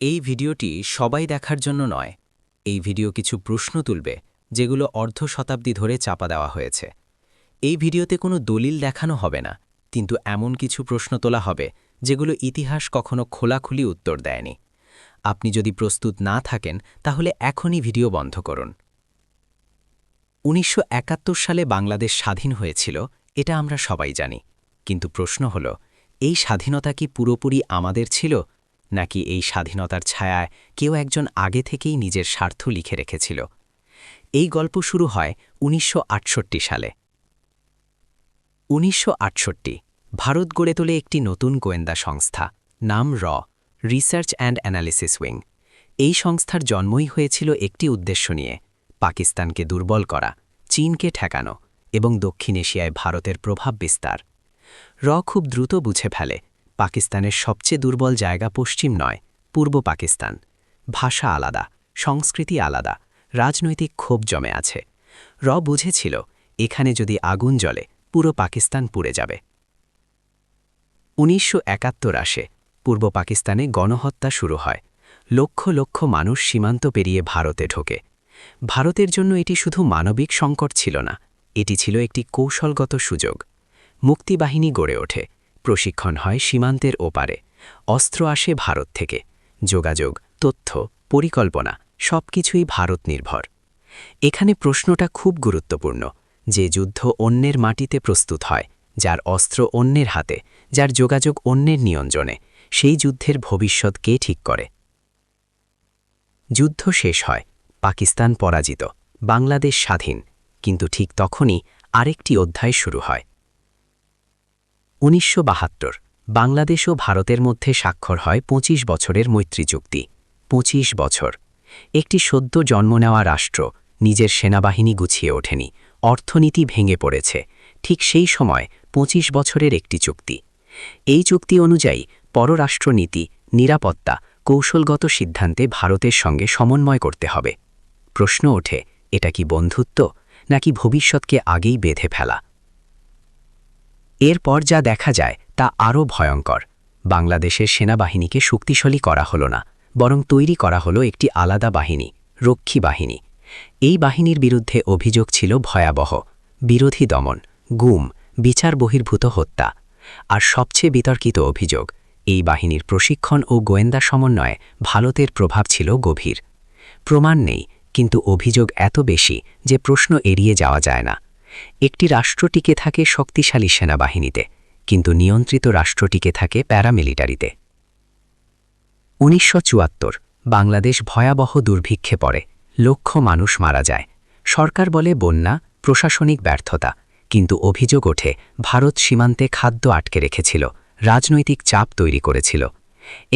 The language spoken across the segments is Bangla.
এই ভিডিওটি সবাই দেখার জন্য নয়। এই ভিডিও কিছু প্রশ্ন তুলবে যেগুলো অর্ধ শতাব্দী ধরে চাপা দেওয়া হয়েছে। এই ভিডিওতে কোনো দলিল দেখানো হবে না, কিন্তু এমন কিছু প্রশ্ন তোলা হবে যেগুলো ইতিহাস কখনো খোলাখুলি উত্তর দেয়নি। আপনি যদি প্রস্তুত না থাকেন তাহলে এখনই ভিডিও বন্ধ করুন। ১৯৭১ সালে বাংলাদেশ স্বাধীন হয়েছিল, এটা আমরা সবাই জানি। কিন্তু প্রশ্ন হল, এই স্বাধীনতা কি পুরোপুরি আমাদের ছিল, নাকি এই স্বাধীনতার ছায়ায় কেউ একজন আগে থেকেই নিজের স্বার্থ লিখে রেখেছিল? এই গল্প শুরু হয় ১৯৬৮ সালে। ১৯৬৮ ভারত গড়ে তোলে একটি নতুন গোয়েন্দা সংস্থা, নাম রিসার্চ অ্যান্ড অ্যানালিসিস উইং। এই সংস্থার জন্মই হয়েছিল একটি উদ্দেশ্য নিয়ে: পাকিস্তানকে দুর্বল করা, চীনকে ঠেকানো এবং দক্ষিণ এশিয়ায় ভারতের প্রভাব বিস্তার। খুব দ্রুত বুঝে ফেলে পাকিস্তানের সবচেয়ে দুর্বল জায়গা পশ্চিম নয়, পূর্ব পাকিস্তান। ভাষা আলাদা, সংস্কৃতি আলাদা, রাজনৈতিক ক্ষোভ জমে আছে। বুঝেছিল এখানে যদি আগুন জ্বলে পুরো পাকিস্তান পুড়ে যাবে। ১৯৭১ আসে, পূর্ব পাকিস্তানে গণহত্যা শুরু হয়। লক্ষ লক্ষ মানুষ সীমান্ত পেরিয়ে ভারতে ঢোকে। ভারতের জন্য এটি শুধু মানবিক সংকট ছিল না, এটি ছিল একটি কৌশলগত সুযোগ। মুক্তিবাহিনী গড়ে ওঠে, প্রশিক্ষণ হয় সীমান্তের ওপারে, অস্ত্র আসে ভারত থেকে, যোগাযোগ, তথ্য, পরিকল্পনা সবকিছুই ভারত নির্ভর। এখানে প্রশ্নটা খুব গুরুত্বপূর্ণ: যে যুদ্ধ অন্যের মাটিতে প্রস্তুত হয়, যার অস্ত্র অন্যের হাতে, যার যোগাযোগ অন্যের নিয়ন্ত্রণে, সেই যুদ্ধের ভবিষ্যৎ কে ঠিক করে? যুদ্ধ শেষ হয়, পাকিস্তান পরাজিত, বাংলাদেশ স্বাধীন। কিন্তু ঠিক তখনই আরেকটি অধ্যায় শুরু হয়। ১৯৭২ বাংলাদেশ ও ভারতের মধ্যে স্বাক্ষর হয় ২৫ বছরের মৈত্রী চুক্তি। ২৫ বছর। একটি সদ্য জন্ম নেওয়া রাষ্ট্র, নিজের সেনাবাহিনী গুছিয়ে ওঠেনি, অর্থনীতি ভেঙে পড়েছে। ঠিক সেই সময় ২৫ বছরের একটি চুক্তি। এই চুক্তি অনুযায়ী পররাষ্ট্রনীতি, নিরাপত্তা, কৌশলগত সিদ্ধান্তে ভারতের সঙ্গে সমন্বয় করতে হবে। প্রশ্ন ওঠে, এটা কি বন্ধুত্ব, নাকি ভবিষ্যৎকে আগেই বেঁধে ফেলা? এরপর যা দেখা যায় তা আরও ভয়ঙ্কর। বাংলাদেশের সেনাবাহিনীকে শক্তিশালী করা হলো না, বরং তৈরি করা হলো একটি আলাদা বাহিনী, রক্ষী বাহিনী। এই বাহিনীর বিরুদ্ধে অভিযোগ ছিল ভয়াবহ: বিরোধী দমন, গুম, বিচার বহির্ভূত হত্যা। আর সবচেয়ে বিতর্কিত অভিযোগ, এই বাহিনীর প্রশিক্ষণ ও গোয়েন্দা সমন্বয়ে ভারতের প্রভাব ছিল গভীর। প্রমাণ নেই, কিন্তু অভিযোগ এত বেশি যে প্রশ্ন এড়িয়ে যাওয়া যায় না। একটি রাষ্ট্র টিকে থাকে শক্তিশালী সেনাবাহিনীতে, কিন্তু নিয়ন্ত্রিত রাষ্ট্র টিকে থাকে প্যারামিলিটারিতে। ১৯৭৪ বাংলাদেশ ভয়াবহ দুর্ভিক্ষে পড়ে, লক্ষ মানুষ মারা যায়। সরকার বলে বন্যা, প্রশাসনিক ব্যর্থতা। কিন্তু অভিযোগ ওঠে ভারত সীমান্তে খাদ্য আটকে রেখেছিল, রাজনৈতিক চাপ তৈরি করেছিল।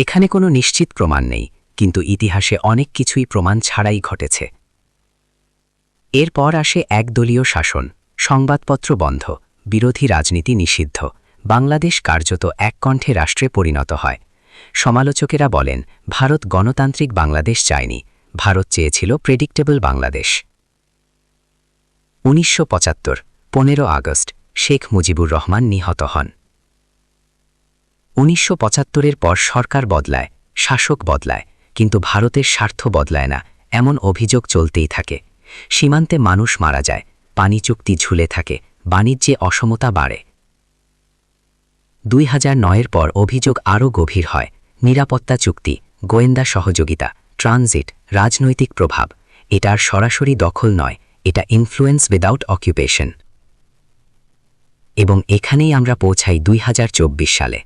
এখানে কোনো নিশ্চিত প্রমাণ নেই, কিন্তু ইতিহাসে অনেক কিছুই প্রমাণ ছাড়াই ঘটেছে। এরপর আসে একদলীয় শাসন, সংবাদপত্র বন্ধ, বিরোধী রাজনীতি নিষিদ্ধ। বাংলাদেশ কার্যত এক কণ্ঠে রাষ্ট্রে পরিণত হয়। সমালোচকেরা বলেন, ভারত গণতান্ত্রিক বাংলাদেশ চায়নি, ভারত চেয়েছিল প্রেডিক্টেবল বাংলাদেশ। ১৯৭৫ ১৫ আগস্ট শেখ মুজিবুর রহমান নিহত হন। ১৯৭৫-এর পর সরকার বদলায়, শাসক বদলায়, কিন্তু ভারতের স্বার্থ বদলায় না, এমন অভিযোগ চলতেই থাকে। সীমান্তে মানুষ মারা যায়, পানি চুক্তি ঝুলে থাকে, বাণিজ্যে অসমতা বাড়ে। ২০০৯-এর পর অভিযোগ আরও গভীর হয়: নিরাপত্তা চুক্তি, গোয়েন্দা সহযোগিতা, ট্রানজিট, রাজনৈতিক প্রভাব। এটার সরাসরি দখল নয়, এটা ইনফ্লুয়েন্স উইদাউট অকুপেশন। এবং এখানেই আমরা পৌঁছাই ২০২৪ সালে।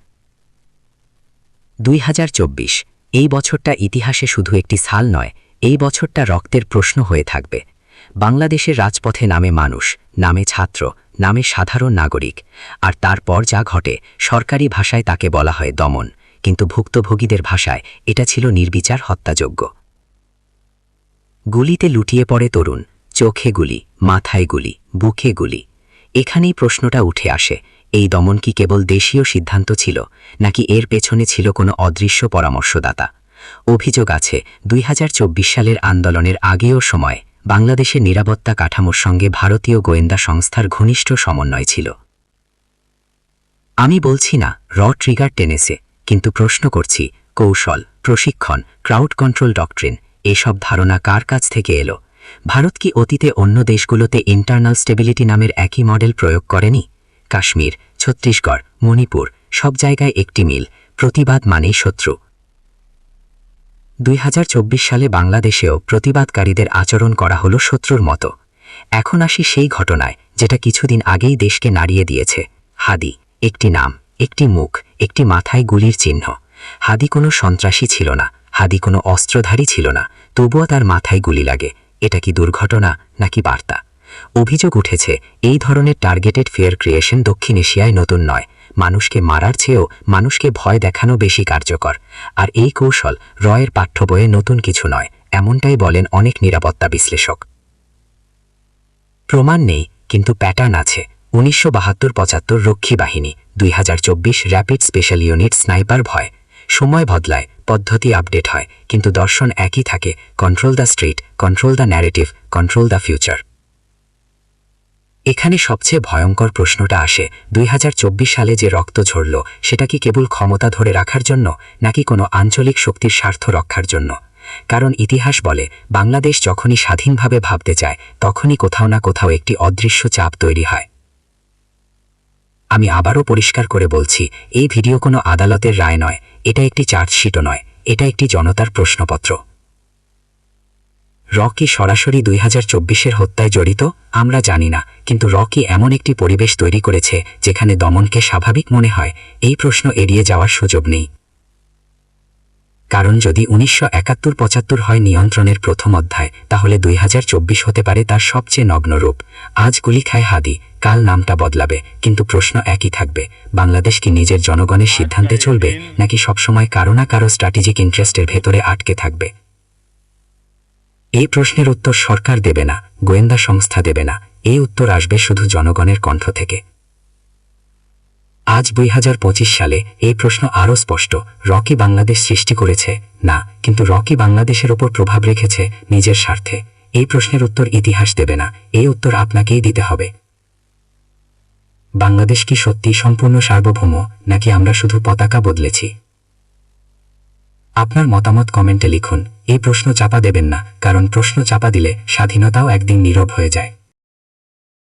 ২০২৪ এই বছরটা ইতিহাসে শুধু একটি সাল নয়, এই বছরটা রক্তের প্রশ্ন হয়ে থাকবে। বাংলাদেশের রাজপথে নামে মানুষ, নামে ছাত্র, নামে সাধারণ নাগরিক। আর তারপর যা ঘটে, সরকারি ভাষায় তাকে বলা হয় দমন, কিন্তু ভুক্তভোগীদের ভাষায় এটা ছিল নির্বিচার হত্যাযোগ্য। গুলিতে লুটিয়ে পড়ে তরুণ, চোখে গুলি, মাথায় গুলি, বুকে গুলি। এখানেই প্রশ্নটা উঠে আসে, এই দমন কি কেবল দেশীয় সিদ্ধান্ত ছিল, নাকি এর পেছনে ছিল কোনো অদৃশ্য পরামর্শদাতা? অভিযোগ আছে ২০২৪ সালের আন্দোলনের আগেও সময় বাংলাদেশের নিরাপত্তা কাঠামোর সঙ্গে ভারতীয় গোয়েন্দা সংস্থার ঘনিষ্ঠ সমন্বয় ছিল। আমি বলছি না ট্রিগার টেনেছে, কিন্তু প্রশ্ন করছি কৌশল, প্রশিক্ষণ, ক্রাউড কন্ট্রোল ডক্ট্রিন, এসব ধারণা কার কাছ থেকে এলো? ভারত কি অতীতে অন্য দেশগুলোতে ইন্টারনাল স্টেবিলিটি নামের একই মডেল প্রয়োগ করেনি? কাশ্মীর, ছত্তিশগড়, মণিপুর সব জায়গায় একটি মিল, প্রতিবাদ মানেই শত্রু। 2024 সালে বাংলাদেশেও প্রতিবাদকারীদের আচরণ করা হলো শত্রুর মতো। এখন আসি সেই ঘটনায় যেটা কিছুদিন আগেই দেশকে নাড়িয়ে দিয়েছে। হাদি, একটি নাম, একটি মুখ, একটি মাথায় গুলির চিহ্ন। হাদি কোনো সন্ত্রাসী ছিল না, হাদি কোনো অস্ত্রধারী ছিল না, তবুও তার মাথায় গুলি লাগে। এটা কি দুর্ঘটনা নাকি বার্তা? অভিযোগ উঠেছে এই ধরনের টার্গেটেড ফেয়ার ক্রিয়েশন দক্ষিণ এশিয়ায় নতুন নয়। মানুষকে মারার চেয়েও মানুষকে ভয় দেখানো বেশি কার্যকর। আর এই কৌশল রয়ের পাঠ্য বইয়ে নতুন কিছু নয়, এমনটাই বলেন অনেক নিরাপত্তা বিশ্লেষক। প্রমাণ নেই, কিন্তু প্যাটার্ন আছে। 1972-75 রক্ষী বাহিনী, 2024 র্যাপিড স্পেশাল ইউনিট স্নাইপার ভয়। সময় বদলায়, পদ্ধতি আপডেট হয়, কিন্তু দর্শন একই থাকে। Control the street, control the narrative, control the future. এখানে সবচেয়ে ভয়ঙ্কর প্রশ্নটা আসে, 2024 সালে যে রক্ত ঝরল সেটা কি কেবল ক্ষমতা ধরে রাখার জন্য, নাকি কোনো আঞ্চলিক শক্তির স্বার্থ রক্ষার জন্য? কারণ ইতিহাস বলে বাংলাদেশ যখনই স্বাধীনভাবে ভাবতে চায় তখনই কোথাও না কোথাও একটি অদৃশ্য চাপ তৈরি হয়। আমি আবারও পরিষ্কার করে বলছি, এই ভিডিও কোনো আদালতের রায় নয়, এটা একটি চার্জশিটও নয়, এটা একটি জনতার প্রশ্নপত্র। র কি সরাসরি 2024-এর হত্যায় জড়িত? আমরা জানি না, কিন্তু র কি এমন একটি পরিবেশ তৈরি করেছে যেখানে দমনকে স্বাভাবিক মনে হয়? এই প্রশ্ন এড়িয়ে যাওয়ার সুযোগ নেই। কারণ যদি 1971-75 হয় নিয়ন্ত্রণের প্রথম অধ্যায়, তাহলে 2024 হতে পারে তার সবচেয়ে নগ্ন রূপ। আজ গুলি খায় হাদি, কাল নামটা বদলাবে, কিন্তু প্রশ্ন একই থাকবে, বাংলাদেশ কি নিজের জনগণের সিদ্ধান্তে চলবে, নাকি সবসময় কারো না কারো স্ট্র্যাটেজিক ইন্টারেস্টের ভেতরে আটকে থাকবে? এই প্রশ্নের উত্তর সরকার দেবে না, গোয়েন্দা সংস্থা দেবে না, এই উত্তর আসবে শুধু জনগণের কণ্ঠ থেকে। আজ 2025 সালে এই প্রশ্ন আরও স্পষ্ট। র কি বাংলাদেশ সৃষ্টি করেছে? না, কিন্তু র কি বাংলাদেশের ওপর প্রভাব রেখেছে নিজের স্বার্থে? এই প্রশ্নের উত্তর ইতিহাস দেবে না, এই উত্তর আপনাকেই দিতে হবে। বাংলাদেশ কি সত্যি সম্পূর্ণ সার্বভৌম, নাকি আমরা শুধু পতাকা বদলেছি? আপনার মতামত কমেন্টে লিখুন। এই প্রশ্ন চাপা দেবেন না, কারণ প্রশ্ন চাপা দিলে স্বাধীনতাও একদিন নীরব হয়ে যায়।